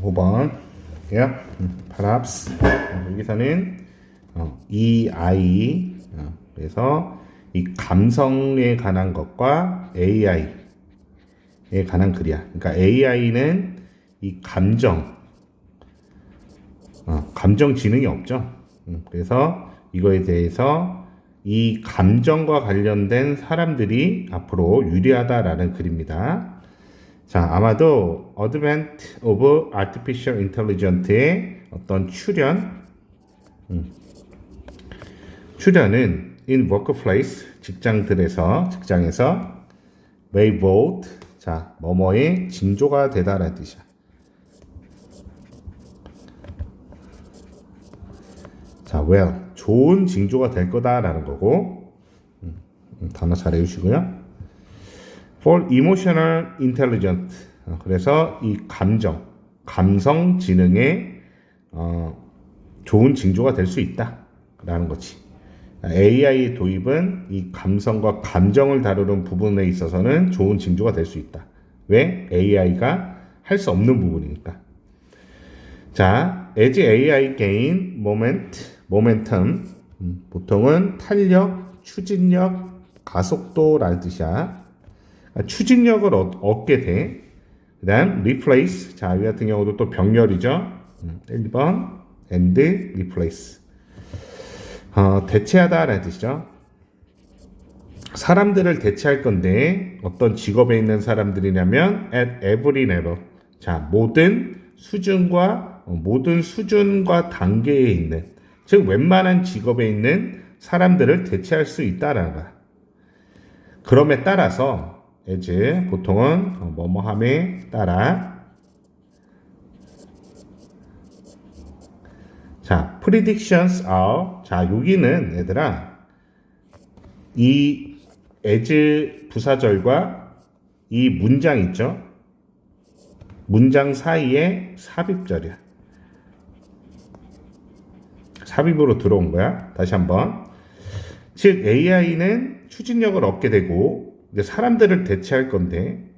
5번. 볼게요. perhaps. 여기서는 EI. 그래서 이 감성에 관한 것과 AI에 관한 글이야. 그러니까 AI는 이 감정 지능이 없죠. 그래서 이거에 대해서 이 감정과 관련된 사람들이 앞으로 유리하다라는 글입니다. 자, 아마도 Advent of Artificial Intelligence의 어떤 출연은 in workplace, 직장에서 may vote, 자, 뭐뭐의 징조가 되다라는 뜻이야. 자, well, 좋은 징조가 될 거다라는 거고, 단어 잘 외우시고요. For emotional intelligence, 그래서 이 감성 지능의 좋은 징조가 될 수 있다라는 거지. AI 도입은 이 감성과 감정을 다루는 부분에 있어서는 좋은 징조가 될 수 있다. 왜? AI가 할 수 없는 부분이니까. 자, as AI gain momentum, 보통은 탄력, 추진력, 가속도라는 뜻이야. 추진력을 얻게 돼. 그 다음 replace, 자, 이 같은 경우도 또 병렬이죠. 1번 and replace, 대체하다라는 뜻이죠. 사람들을 대체할 건데 어떤 직업에 있는 사람들이냐면 at every level, 자, 모든 수준과 단계에 있는, 즉 웬만한 직업에 있는 사람들을 대체할 수 있다라는 거야. 그럼에 따라서 as, 보통은 뭐뭐함에 따라, 자, predictions are, 자, 여기는 얘들아 이 as 부사절과 이 문장 있죠? 문장 사이에 삽입절이야. 삽입으로 들어온 거야. 다시 한번. 즉 AI는 추진력을 얻게 되고 이제 사람들을 대체할 건데,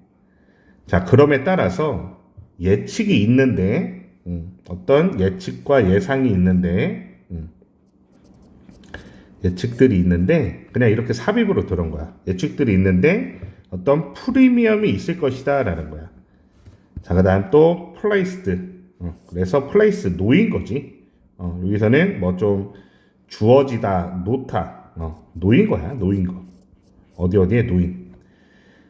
자, 그럼에 따라서 예측이 있는데, 어떤 예측과 예상이 있는데, 예측들이 있는데 그냥 이렇게 삽입으로 들어온 거야. 예측들이 있는데 어떤 프리미엄이 있을 것이다 라는 거야. 자, 그 다음 또 placed, 그래서 place, 놓인 거지. 여기서는 뭐 좀 주어지다, 놓다, 놓인 거야. 놓인 거. 어디에 놓인.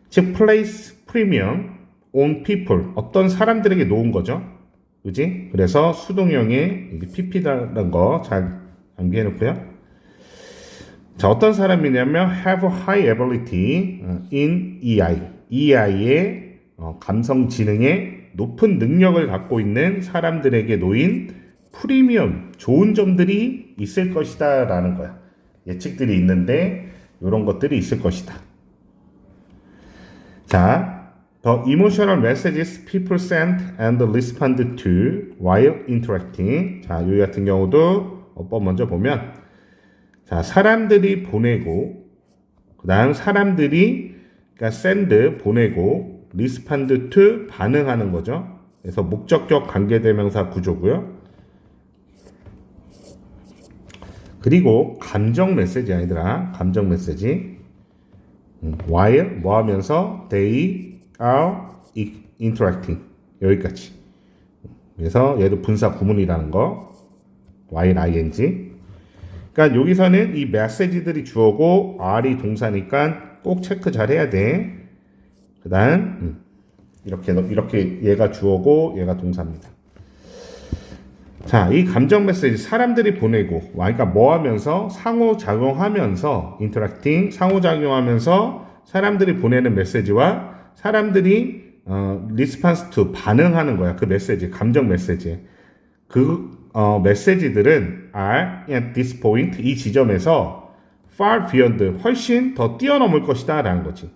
즉 place premium on people, 어떤 사람들에게 놓은 거죠. 그지? 그래서 수동형의 pp라는 거 잘 암기해 놓고요. 자, 어떤 사람이냐면 have high ability in EI의 감성 지능에 높은 능력을 갖고 있는 사람들에게 놓인 프리미엄, 좋은 점들이 있을 것이다 라는 거야. 예측들이 있는데 이런 것들이 있을 것이다. 자, the emotional messages people send and respond to while interacting. 자, 여기 같은 경우도 어법 먼저 보면, 자, 사람들이 보내고, 그 다음 사람들이, 그러니까 send, 보내고, respond to, 반응하는 거죠. 그래서 목적격 관계대명사 구조고요. 그리고 감정 메시지 아니더라. 감정 메시지. while, 뭐 하면서, they are interacting. 여기까지. 그래서 얘도 분사 구문이라는 거. while ing. 그러니까 여기서는 이 메시지들이 주어고 R이 동사니까 꼭 체크 잘 해야 돼. 그 다음 이렇게 얘가 주어고 얘가 동사입니다. 자, 이 감정 메시지 사람들이 보내고, 그러니까 뭐 하면서 상호작용하면서 interacting, 상호작용하면서 사람들이 보내는 메시지와 사람들이 response to, 반응하는 거야. 그 메시지, 감정 메시지. 메시지들은 are at this point, 이 지점에서 far beyond, 훨씬 더 뛰어넘을 것이다 라는 거지.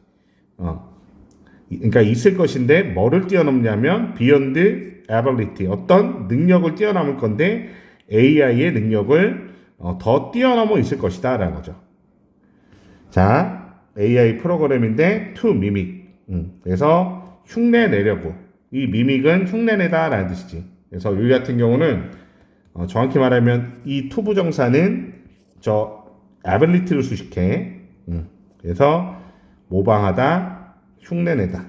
그러니까 있을 것인데 뭐를 뛰어넘냐면 beyond ability, 어떤 능력을 뛰어넘을 건데 AI의 능력을 더 뛰어넘어 있을 것이다 라는 거죠. 자, AI 프로그램인데 to mimic, 그래서 흉내 내려고, 이 미믹은 흉내내다라는 뜻이지. 그래서 여기 같은 경우는 정확히 말하면 이 투부정사는 저 ability를 수식해. 그래서 모방하다, 흉내내다.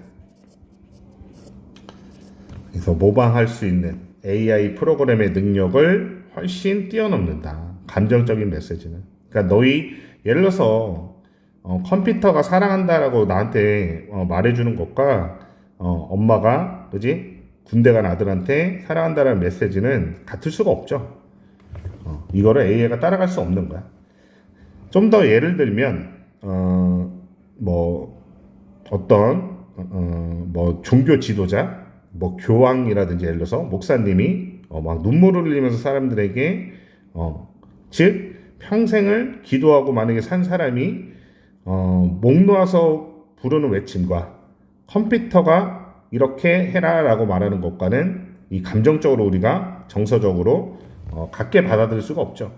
그래서 모방할 수 있는 AI 프로그램의 능력을 훨씬 뛰어넘는다. 감정적인 메시지는. 그러니까 너희 예를 들어서 컴퓨터가 사랑한다라고 나한테 말해주는 것과 엄마가 그지 군대 간 아들한테 사랑한다라는 메시지는 같을 수가 없죠. 이거를 AI가 따라갈 수 없는 거야. 좀 더 예를 들면 뭐 어떤 뭐 종교 지도자, 뭐 교황이라든지 예를 들어서 목사님이 막 눈물을 흘리면서 사람들에게 즉 평생을 기도하고 만약에 산 사람이 목 놓아서 부르는 외침과 컴퓨터가 이렇게 해라라고 말하는 것과는 이 감정적으로 우리가 정서적으로 같게 받아들일 수가 없죠.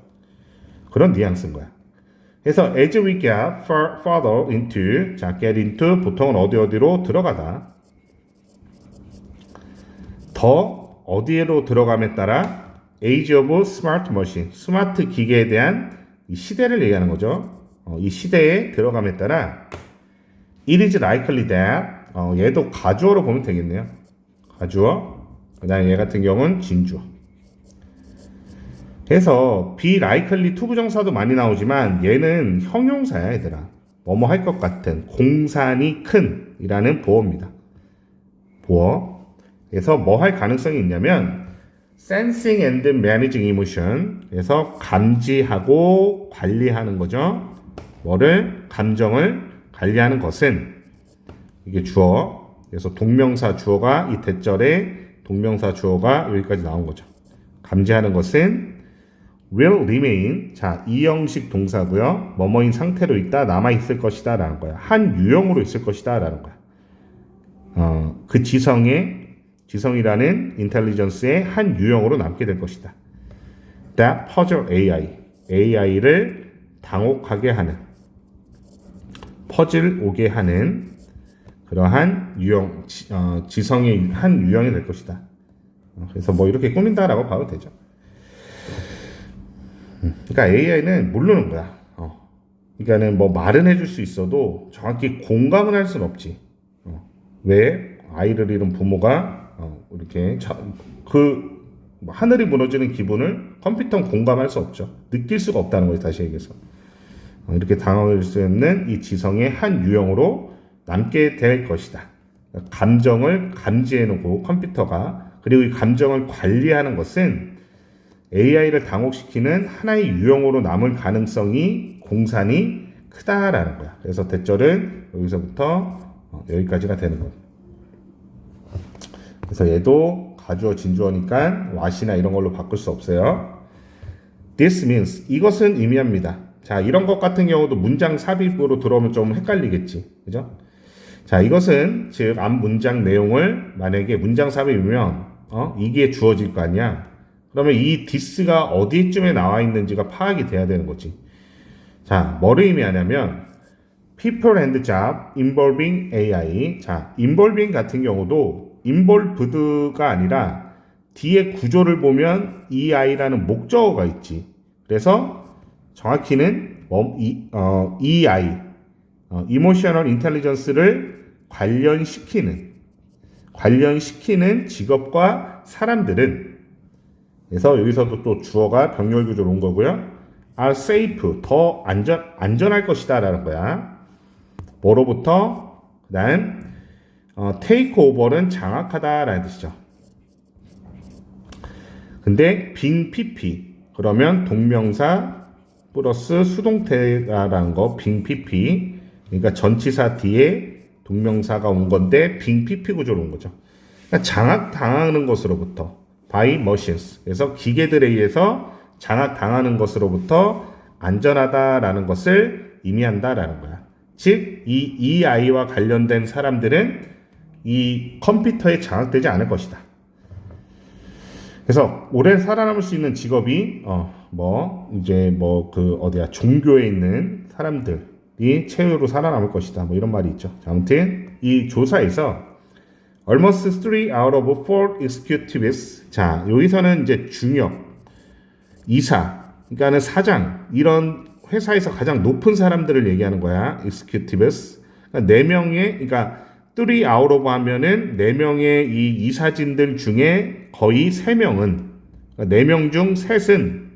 그런 뉘앙스인 거야. 그래서 as we get further into, 자, get into 보통은 어디로 들어가다. 더 어디로 들어감에 따라 age of smart machine, 스마트 기계에 대한 이 시대를 얘기하는 거죠. 이 시대에 들어감에 따라 it is likely that, 얘도 가주어로 보면 되겠네요. 가주어. 그 다음에 얘 같은 경우는 진주어. 그래서 be likely 투부정사도 많이 나오지만 얘는 형용사야 얘들아. 뭐뭐 할 것 같은 공산이 큰 이라는 보어입니다. 보어. 그래서 뭐 할 가능성이 있냐면 sensing and managing emotion. 그래서 감지하고 관리하는 거죠. 뭐를? 감정을 관리하는 것은 이게 주어. 그래서 동명사 주어가 이 대절에 동명사 주어가 여기까지 나온 거죠. 감지하는 것은 will remain, 자, 이 형식 동사고요. 뭐뭐인 상태로 있다, 남아 있을 것이다 라는 거야. 한 유형으로 있을 것이다 라는 거야. 그 지성이라는 인텔리전스의 한 유형으로 남게 될 것이다. That puzzle AI를 당혹하게 하는, 퍼즐 오게 하는 그러한 유형, 지성의 한 유형이 될 것이다. 그래서 뭐 이렇게 꾸민다라고 봐도 되죠. 그러니까 AI는 모르는 거야. 그러니까는 뭐 말은 해줄 수 있어도 정확히 공감은 할 수는 없지. 왜 아이를 잃은 부모가 이렇게 하늘이 무너지는 기분을 컴퓨터는 공감할 수 없죠. 느낄 수가 없다는 거예요. 다시 얘기해서 이렇게 당황할 수 있는 이 지성의 한 유형으로 남게 될 것이다. 감정을 감지해놓고 컴퓨터가, 그리고 이 감정을 관리하는 것은 AI를 당혹시키는 하나의 유형으로 남을 가능성이 공산이 크다라는 거야. 그래서 대절은 여기서부터 여기까지가 되는 거야. 그래서 얘도 가주어 진주어니까 what이나 이런 걸로 바꿀 수 없어요. This means, 이것은 의미합니다. 자, 이런 것 같은 경우도 문장 삽입으로 들어오면 좀 헷갈리겠지. 그죠? 자, 이것은 즉 앞 문장 내용을 만약에 문장 삽입이면 이게 주어질 거 아니야. 그러면 이 this가 어디쯤에 나와 있는지가 파악이 돼야 되는 거지. 자, 뭐를 의미하냐면 people and job involving AI. 자, involving 같은 경우도 involved가 아니라 뒤에 구조를 보면 EI라는 목적어가 있지. 그래서 정확히는 EI, Emotional Intelligence를 관련시키는 직업과 사람들은, 그래서 여기서도 또 주어가 병렬 구조로 온 거고요. are safe, 더 안전할 것이다 라는 거야. 뭐로부터? 그 다음 take over는 장악하다 라는 뜻이죠. 근데 being PP, 그러면 동명사 플러스 수동태라는 거 being PP, 그러니까 전치사 뒤에 동명사가 온 건데 being PP 구조로 온 거죠. 그러니까 장악당하는 것으로부터 by machines, 그래서 기계들에 의해서 장악당하는 것으로부터 안전하다라는 것을 의미한다라는 거야. 즉, 이 아이와 관련된 사람들은 이 컴퓨터에 장악되지 않을 것이다. 그래서 오래 살아남을 수 있는 직업이 종교에 있는 사람들이 최후로 살아남을 것이다. 뭐 이런 말이 있죠. 자, 아무튼 이 조사에서 almost 3 out of 4 executives. 자, 여기서는 이제 중역, 이사, 그러니까는 사장, 이런 회사에서 가장 높은 사람들을 얘기하는 거야. executives. 그러니까 4명의, 그러니까 3 out of 하면은 4명의 이 이사진들 중에 거의 3명은, 그러니까 4명 중 셋은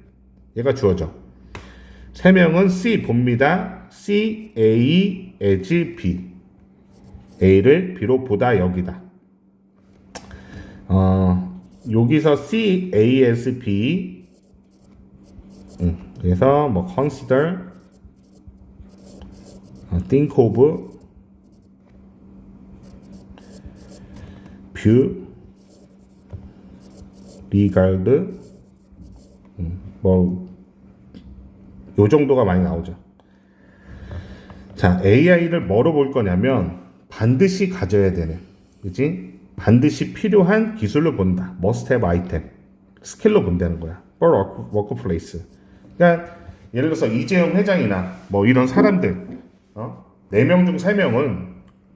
얘가 주어져. 3명은 C 봅니다. C, A, as B. A를 B로 보다 여기다. 여기서 C, A, as B. 그래서 뭐 consider, think of, view, regard, 뭐 요 정도가 많이 나오죠. 자, AI를 뭐로 볼 거냐면 반드시 가져야 되는, 그지? 반드시 필요한 기술로 본다. must have item, 스킬로 본다는 거야. for workplace. 그러니까 예를 들어서 이재용 회장이나 뭐 이런 사람들, 4명 중 3명은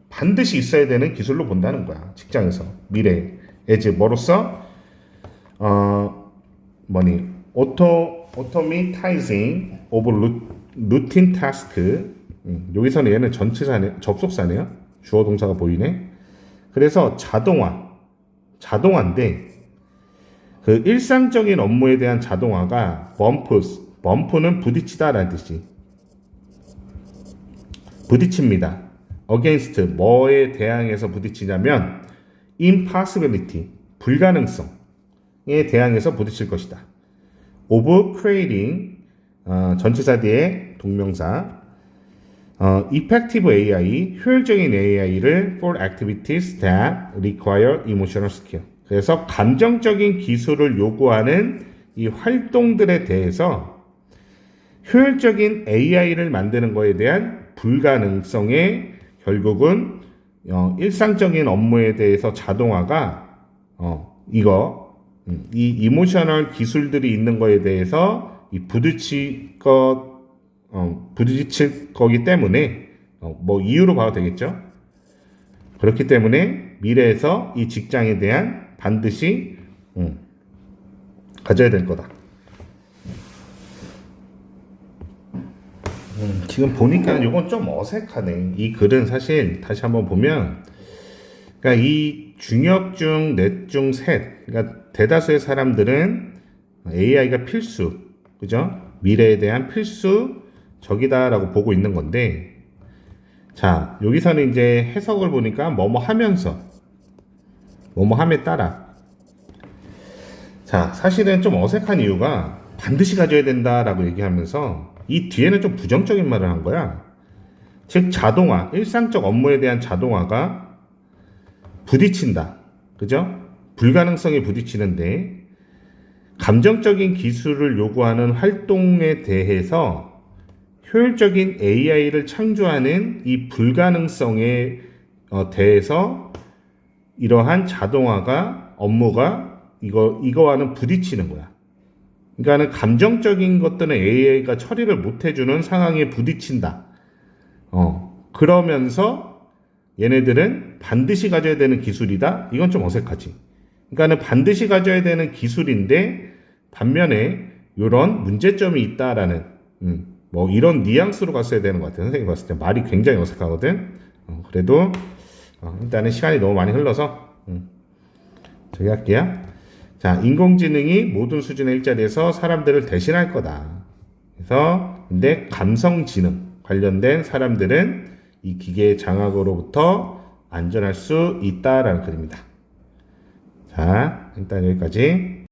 반드시 있어야 되는 기술로 본다는 거야. 직장에서 미래에. as 뭐로써 automatizing of routine task. 여기서는 얘는 전치사네, 접속사네요. 주어 동사가 보이네. 그래서 자동화인데 그 일상적인 업무에 대한 자동화가 bump는 부딪히다라는 뜻이. 부딪힙니다. against 뭐에 대항해서 부딪히냐면 impossibility 불가능성에 대항해서 부딪힐 것이다. of creating 전치사 뒤에 동명사 effective AI 효율적인 AI를 for activities that require emotional skill. 그래서 감정적인 기술을 요구하는 이 활동들에 대해서 효율적인 AI를 만드는 것에 대한 불가능성에 결국은 일상적인 업무에 대해서 자동화가 이 이모셔널 기술들이 있는 거에 대해서 이 부딪힐 거기 때문에 뭐 이유로 봐도 되겠죠. 그렇기 때문에 미래에서 이 직장에 대한 반드시 가져야 될 거다. 지금 보니까 이건 좀 어색하네. 이 글은 사실 다시 한번 보면, 그러니까 이 중역 중 넷 중 셋, 그러니까 대다수의 사람들은 AI가 필수, 그죠? 미래에 대한 필수 적이다라고 보고 있는 건데, 자, 여기서는 이제 해석을 보니까 뭐뭐 하면서, 뭐뭐 함에 따라. 자, 사실은 좀 어색한 이유가 반드시 가져야 된다라고 얘기하면서 이 뒤에는 좀 부정적인 말을 한 거야. 즉, 자동화, 일상적 업무에 대한 자동화가 부딪힌다. 그죠? 불가능성에 부딪히는데, 감정적인 기술을 요구하는 활동에 대해서 효율적인 AI를 창조하는 이 불가능성에 대해서 이러한 자동화가, 업무가 이거와는 부딪히는 거야. 그러니까는 감정적인 것들은 AI가 처리를 못 해주는 상황에 부딪힌다. 그러면서 얘네들은 반드시 가져야 되는 기술이다. 이건 좀 어색하지. 그러니까는 반드시 가져야 되는 기술인데 반면에 이런 문제점이 있다라는 뭐 이런 뉘앙스로 갔어야 되는 것 같아요. 선생님이 봤을 때 말이 굉장히 어색하거든. 그래도 일단은 시간이 너무 많이 흘러서 저기 할게요. 자, 인공지능이 모든 수준의 일자리에서 사람들을 대신할 거다. 그래서 근데 감성지능 관련된 사람들은 이 기계의 장악으로부터 안전할 수 있다라는 글입니다. 자, 일단 여기까지.